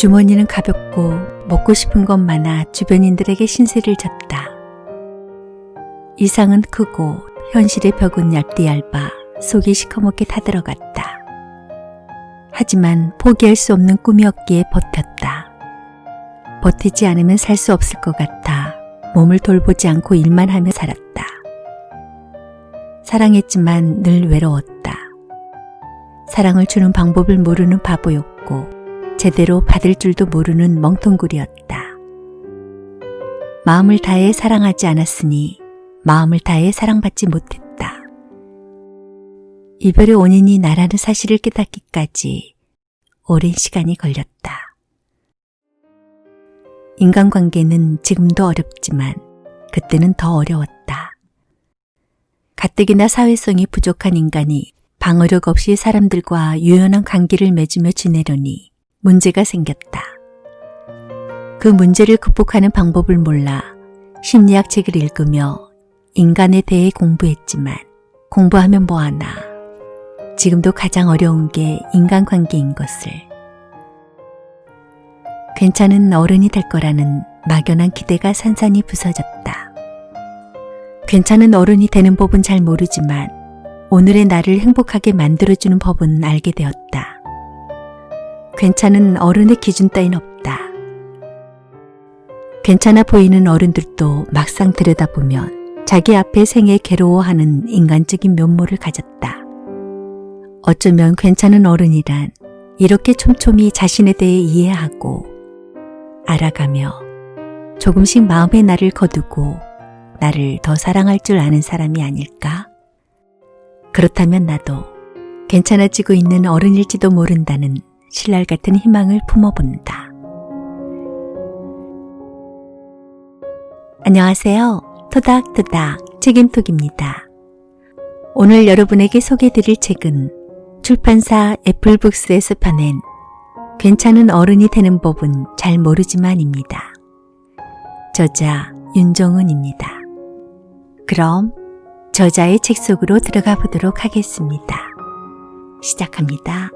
주머니는 가볍고 먹고 싶은 것 많아 주변인들에게 신세를 졌다. 이상은 크고 현실의 벽은 얇디얇아 속이 시커멓게 타들어갔다. 하지만 포기할 수 없는 꿈이었기에 버텼다. 버티지 않으면 살 수 없을 것 같아 몸을 돌보지 않고 일만 하며 살았다. 사랑했지만 늘 외로웠다. 사랑을 주는 방법을 모르는 바보였고 제대로 받을 줄도 모르는 멍텅구리였다. 마음을 다해 사랑하지 않았으니 마음을 다해 사랑받지 못했다. 이별의 원인이 나라는 사실을 깨닫기까지 오랜 시간이 걸렸다. 인간관계는 지금도 어렵지만 그때는 더 어려웠다. 가뜩이나 사회성이 부족한 인간이 방어력 없이 사람들과 유연한 관계를 맺으며 지내려니 문제가 생겼다. 그 문제를 극복하는 방법을 몰라 심리학 책을 읽으며 인간에 대해 공부했지만 공부하면 뭐하나 지금도 가장 어려운 게 인간관계인 것을. 괜찮은 어른이 될 거라는 막연한 기대가 산산이 부서졌다. 괜찮은 어른이 되는 법은 잘 모르지만 오늘의 나를 행복하게 만들어주는 법은 알게 되었다. 괜찮은 어른의 기준 따윈 없다. 괜찮아 보이는 어른들도 막상 들여다보면 자기 앞에 생애 괴로워하는 인간적인 면모를 가졌다. 어쩌면 괜찮은 어른이란 이렇게 촘촘히 자신에 대해 이해하고 알아가며 조금씩 마음의 나를 거두고 나를 더 사랑할 줄 아는 사람이 아닐까? 그렇다면 나도 괜찮아지고 있는 어른일지도 모른다는 신랄 같은 희망을 품어본다. 안녕하세요. 토닥토닥 책임톡입니다. 오늘 여러분에게 소개해드릴 책은 출판사 애플북스에서 펴낸 괜찮은 어른이 되는 법은 잘 모르지만입니다. 저자 윤정은입니다. 그럼 저자의 책 속으로 들어가 보도록 하겠습니다. 시작합니다.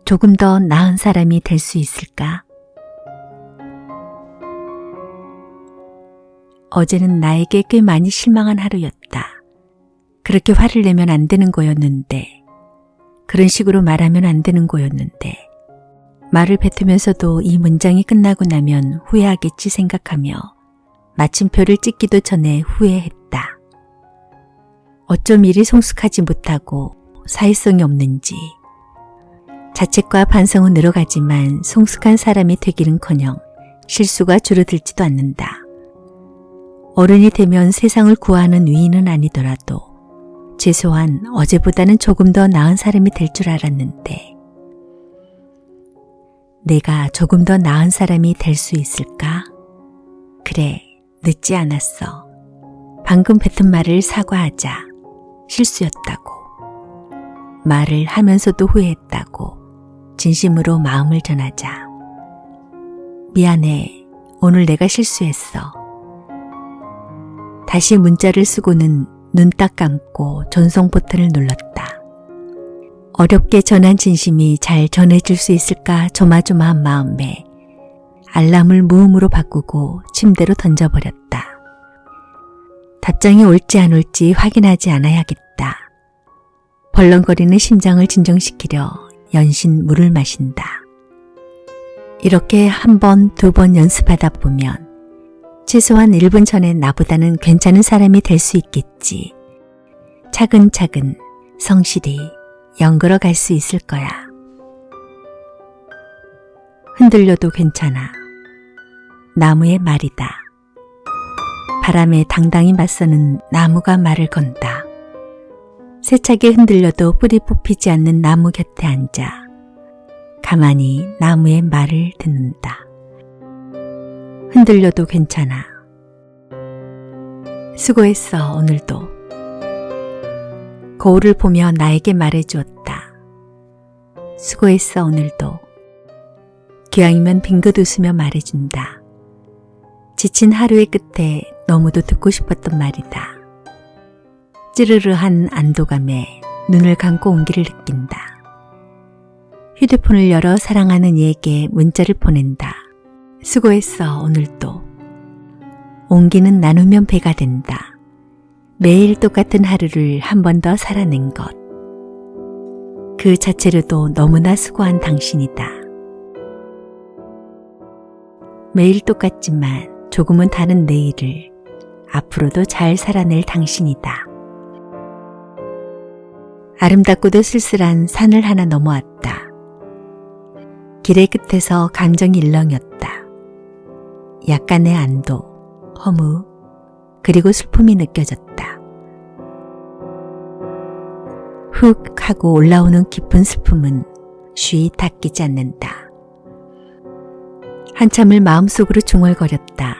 조금 더 나은 사람이 될 수 있을까? 어제는 나에게 꽤 많이 실망한 하루였다. 그렇게 화를 내면 안 되는 거였는데, 그런 식으로 말하면 안 되는 거였는데, 말을 뱉으면서도 이 문장이 끝나고 나면 후회하겠지 생각하며 마침표를 찍기도 전에 후회했다. 어쩜 이리 성숙하지 못하고 사회성이 없는지. 자책과 반성은 늘어가지만 성숙한 사람이 되기는커녕 실수가 줄어들지도 않는다. 어른이 되면 세상을 구하는 위인은 아니더라도 최소한 어제보다는 조금 더 나은 사람이 될 줄 알았는데 내가 조금 더 나은 사람이 될 수 있을까? 그래, 늦지 않았어. 방금 뱉은 말을 사과하자. 실수였다고. 말을 하면서도 후회했다고. 진심으로 마음을 전하자. 미안해. 오늘 내가 실수했어. 다시 문자를 쓰고는 눈 딱 감고 전송 버튼을 눌렀다. 어렵게 전한 진심이 잘 전해질 수 있을까 조마조마한 마음에 알람을 무음으로 바꾸고 침대로 던져버렸다. 답장이 올지 안 올지 확인하지 않아야겠다. 벌렁거리는 심장을 진정시키려 연신 물을 마신다. 이렇게 한 번, 두 번 연습하다 보면 최소한 1분 전에 나보다는 괜찮은 사람이 될 수 있겠지. 차근차근 성실히 연걸어 갈 수 있을 거야. 흔들려도 괜찮아. 나무의 말이다. 바람에 당당히 맞서는 나무가 말을 건다. 세차게 흔들려도 뿌리 뽑히지 않는 나무 곁에 앉아 가만히 나무의 말을 듣는다. 흔들려도 괜찮아. 수고했어, 오늘도. 거울을 보며 나에게 말해주었다. 수고했어, 오늘도. 기왕이면 빙긋 웃으며 말해준다. 지친 하루의 끝에 너무도 듣고 싶었던 말이다. 찌르르한 안도감에 눈을 감고 온기를 느낀다. 휴대폰을 열어 사랑하는 이에게 문자를 보낸다. 수고했어, 오늘도. 온기는 나누면 배가 된다. 매일 똑같은 하루를 한 번 더 살아낸 것. 그 자체로도 너무나 수고한 당신이다. 매일 똑같지만 조금은 다른 내일을 앞으로도 잘 살아낼 당신이다. 아름답고도 쓸쓸한 산을 하나 넘어왔다. 길의 끝에서 감정이 일렁였다. 약간의 안도, 허무, 그리고 슬픔이 느껴졌다. 훅 하고 올라오는 깊은 슬픔은 쉬이 닦이지 않는다. 한참을 마음속으로 중얼거렸다.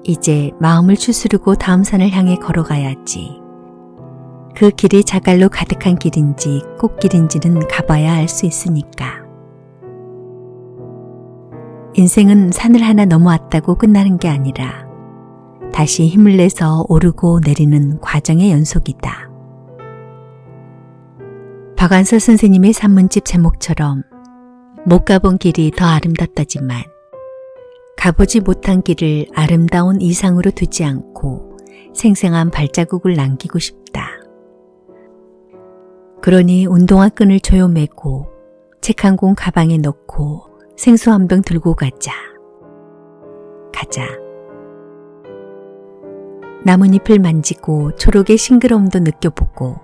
이제 마음을 추스르고 다음 산을 향해 걸어가야지. 그 길이 자갈로 가득한 길인지 꽃길인지는 가봐야 알 수 있으니까. 인생은 산을 하나 넘어왔다고 끝나는 게 아니라 다시 힘을 내서 오르고 내리는 과정의 연속이다. 박완서 선생님의 산문집 제목처럼 못 가본 길이 더 아름답다지만 가보지 못한 길을 아름다운 이상으로 두지 않고 생생한 발자국을 남기고 싶다. 그러니 운동화 끈을 조여매고 책 한 권 가방에 넣고 생수 한 병 들고 가자. 나뭇잎을 만지고 초록의 싱그러움도 느껴보고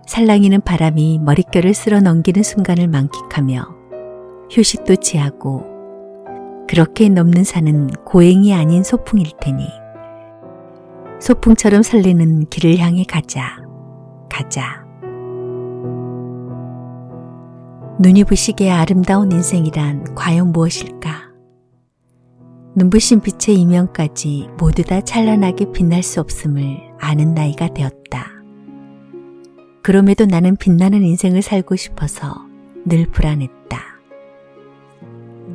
살랑이는 바람이 머릿결을 쓸어 넘기는 순간을 만끽하며 휴식도 취하고 그렇게 넘는 산은 고행이 아닌 소풍일 테니 소풍처럼 설레는 길을 향해 가자. 눈이 부시게 아름다운 인생이란 과연 무엇일까? 눈부신 빛의 이면까지 모두 다 찬란하게 빛날 수 없음을 아는 나이가 되었다. 그럼에도 나는 빛나는 인생을 살고 싶어서 늘 불안했다.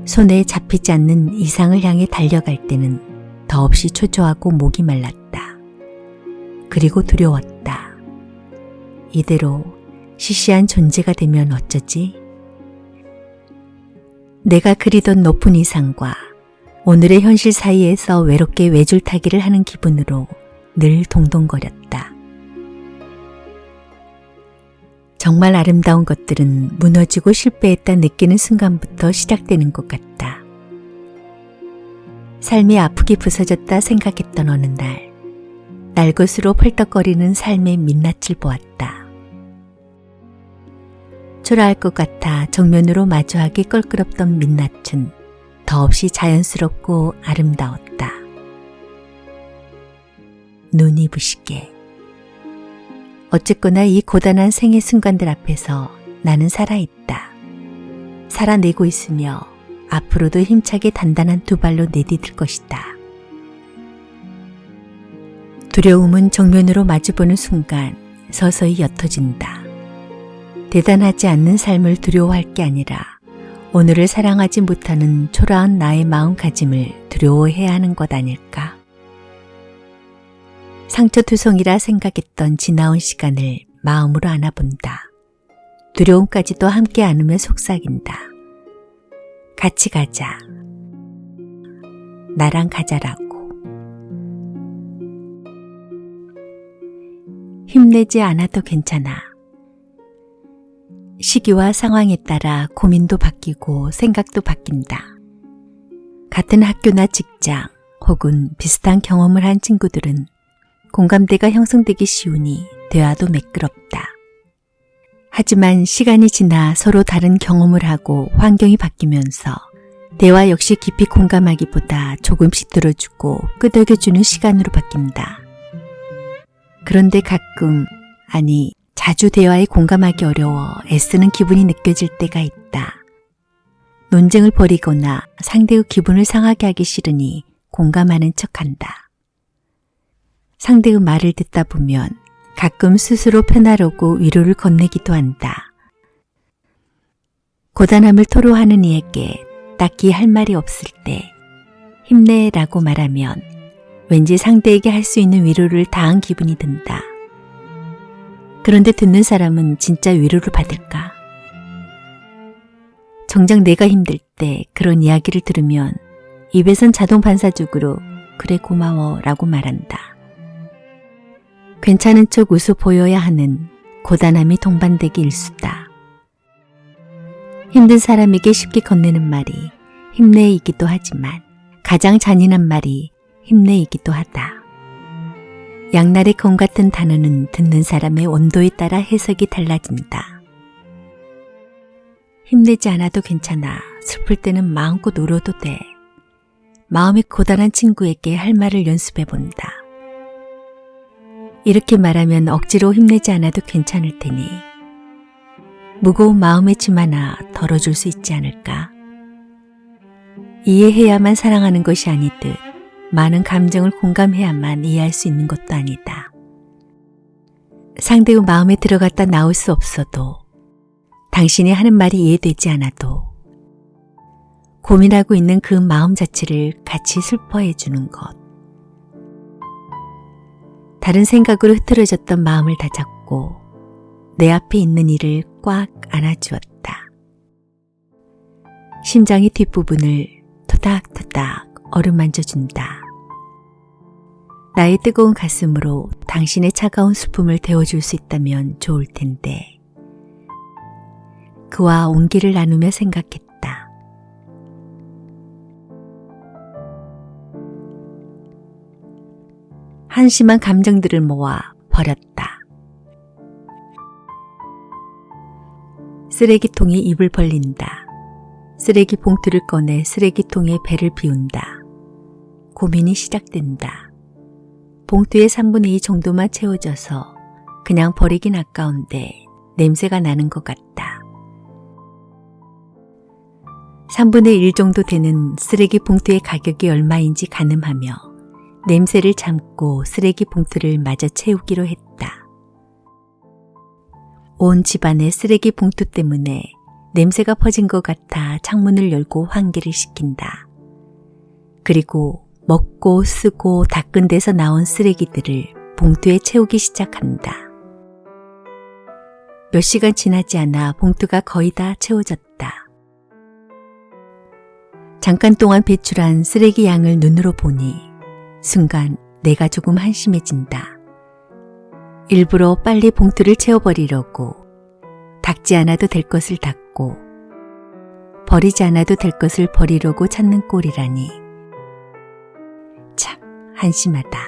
손에 잡히지 않는 이상을 향해 달려갈 때는 더없이 초조하고 목이 말랐다. 그리고 두려웠다. 이대로 시시한 존재가 되면 어쩌지? 내가 그리던 높은 이상과 오늘의 현실 사이에서 외롭게 외줄타기를 하는 기분으로 늘 동동거렸다. 정말 아름다운 것들은 무너지고 실패했다 느끼는 순간부터 시작되는 것 같다. 삶이 아프게 부서졌다 생각했던 어느 날, 날것으로 펄떡거리는 삶의 민낯을 보았다. 초라할 것 같아 정면으로 마주하기 껄끄럽던 민낯은 더없이 자연스럽고 아름다웠다. 눈이 부시게. 어쨌거나 이 고단한 생의 순간들 앞에서 나는 살아있다. 살아내고 있으며 앞으로도 힘차게 단단한 두 발로 내디딜 것이다. 두려움은 정면으로 마주보는 순간 서서히 옅어진다. 대단하지 않는 삶을 두려워할 게 아니라 오늘을 사랑하지 못하는 초라한 나의 마음가짐을 두려워해야 하는 것 아닐까? 상처투성이라 생각했던 지나온 시간을 마음으로 안아본다. 두려움까지도 함께 안으며 속삭인다. 같이 가자. 나랑 가자라고. 힘내지 않아도 괜찮아. 시기와 상황에 따라 고민도 바뀌고 생각도 바뀐다. 같은 학교나 직장 혹은 비슷한 경험을 한 친구들은 공감대가 형성되기 쉬우니 대화도 매끄럽다. 하지만 시간이 지나 서로 다른 경험을 하고 환경이 바뀌면서 대화 역시 깊이 공감하기보다 조금씩 들어주고 끄덕여주는 시간으로 바뀐다. 그런데 가끔, 아니 자주 대화에 공감하기 어려워 애쓰는 기분이 느껴질 때가 있다. 논쟁을 벌이거나 상대의 기분을 상하게 하기 싫으니 공감하는 척한다. 상대의 말을 듣다 보면 가끔 스스로 편하려고 위로를 건네기도 한다. 고단함을 토로하는 이에게 딱히 할 말이 없을 때 힘내라고 말하면 왠지 상대에게 할 수 있는 위로를 다한 기분이 든다. 그런데 듣는 사람은 진짜 위로를 받을까? 정작 내가 힘들 때 그런 이야기를 들으면 입에선 자동 반사적으로 그래 고마워 라고 말한다. 괜찮은 척 웃어 보여야 하는 고단함이 동반되기 일쑤다. 힘든 사람에게 쉽게 건네는 말이 힘내이기도 하지만 가장 잔인한 말이 힘내이기도 하다. 양날의 검 같은 단어는 듣는 사람의 온도에 따라 해석이 달라진다. 힘내지 않아도 괜찮아. 슬플 때는 마음껏 울어도 돼. 마음이 고단한 친구에게 할 말을 연습해 본다. 이렇게 말하면 억지로 힘내지 않아도 괜찮을 테니 무거운 마음의 짐 하나 덜어줄 수 있지 않을까? 이해해야만 사랑하는 것이 아니듯 많은 감정을 공감해야만 이해할 수 있는 것도 아니다. 상대의 마음에 들어갔다 나올 수 없어도 당신이 하는 말이 이해되지 않아도 고민하고 있는 그 마음 자체를 같이 슬퍼해 주는 것. 다른 생각으로 흐트러졌던 마음을 다잡고 내 앞에 있는 이를 꽉 안아주었다. 심장의 뒷부분을 토닥토닥 어루만져준다. 나의 뜨거운 가슴으로 당신의 차가운 수품을 데워줄 수 있다면 좋을 텐데 그와 온기를 나누며 생각했다. 한심한 감정들을 모아 버렸다. 쓰레기통이 입을 벌린다. 쓰레기 봉투를 꺼내 쓰레기통에 배를 비운다. 고민이 시작된다. 봉투의 3분의 2 정도만 채워져서 그냥 버리긴 아까운데 냄새가 나는 것 같다. 3분의 1 정도 되는 쓰레기 봉투의 가격이 얼마인지 가늠하며 냄새를 참고 쓰레기 봉투를 마저 채우기로 했다. 온 집안의 쓰레기 봉투 때문에 냄새가 퍼진 것 같아 창문을 열고 환기를 시킨다. 그리고 먹고 쓰고 닦은 데서 나온 쓰레기들을 봉투에 채우기 시작한다. 몇 시간 지나지 않아 봉투가 거의 다 채워졌다. 잠깐 동안 배출한 쓰레기 양을 눈으로 보니 순간 내가 조금 한심해진다. 일부러 빨리 봉투를 채워버리려고 닦지 않아도 될 것을 닦고 버리지 않아도 될 것을 버리려고 찾는 꼴이라니 참 한심하다.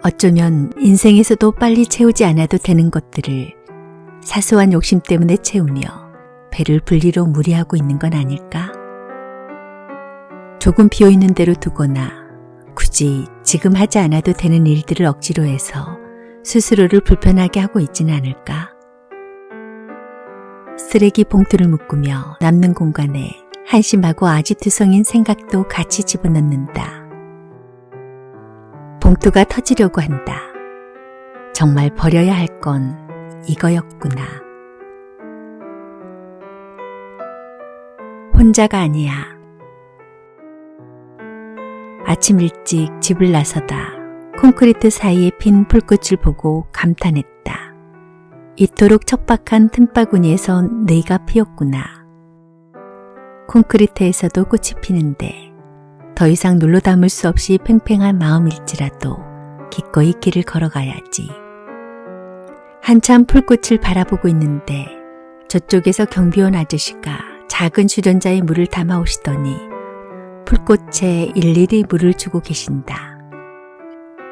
어쩌면 인생에서도 빨리 채우지 않아도 되는 것들을 사소한 욕심 때문에 채우며 배를 분리로 무리하고 있는 건 아닐까? 조금 비어있는 대로 두거나 굳이 지금 하지 않아도 되는 일들을 억지로 해서 스스로를 불편하게 하고 있지는 않을까? 쓰레기 봉투를 묶으며 남는 공간에 한심하고 아지투성인 생각도 같이 집어넣는다. 봉투가 터지려고 한다. 정말 버려야 할 건 이거였구나. 혼자가 아니야. 아침 일찍 집을 나서다 콘크리트 사이에 핀 풀꽃을 보고 감탄했다. 이토록 척박한 틈바구니에서 네가 피었구나. 콘크리트에서도 꽃이 피는데 더 이상 눌러 담을 수 없이 팽팽한 마음일지라도 기꺼이 길을 걸어가야지. 한참 풀꽃을 바라보고 있는데 저쪽에서 경비원 아저씨가 작은 주전자에 물을 담아 오시더니 풀꽃에 일일이 물을 주고 계신다.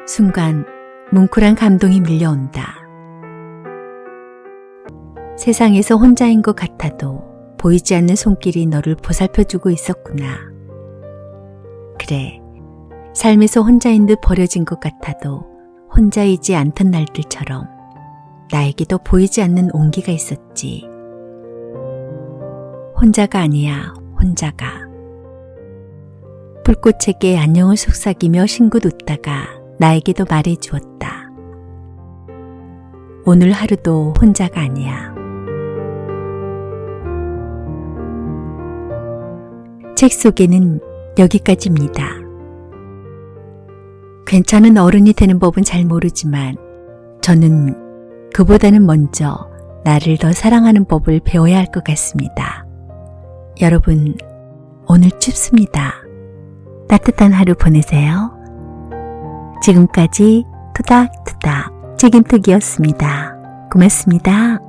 순간 뭉클한 감동이 밀려온다. 세상에서 혼자인 것 같아도 보이지 않는 손길이 너를 보살펴주고 있었구나. 그래, 삶에서 혼자인 듯 버려진 것 같아도 혼자이지 않던 날들처럼 나에게도 보이지 않는 온기가 있었지. 혼자가 아니야, 혼자가. 불꽃에게 안녕을 속삭이며 싱긋 웃다가 나에게도 말해주었다. 오늘 하루도 혼자가 아니야. 책 속에는 여기까지입니다. 괜찮은 어른이 되는 법은 잘 모르지만 저는 그보다는 먼저 나를 더 사랑하는 법을 배워야 할 것 같습니다. 여러분, 오늘 춥습니다. 따뜻한 하루 보내세요. 지금까지 투닥투닥 책임톡이었습니다. 고맙습니다.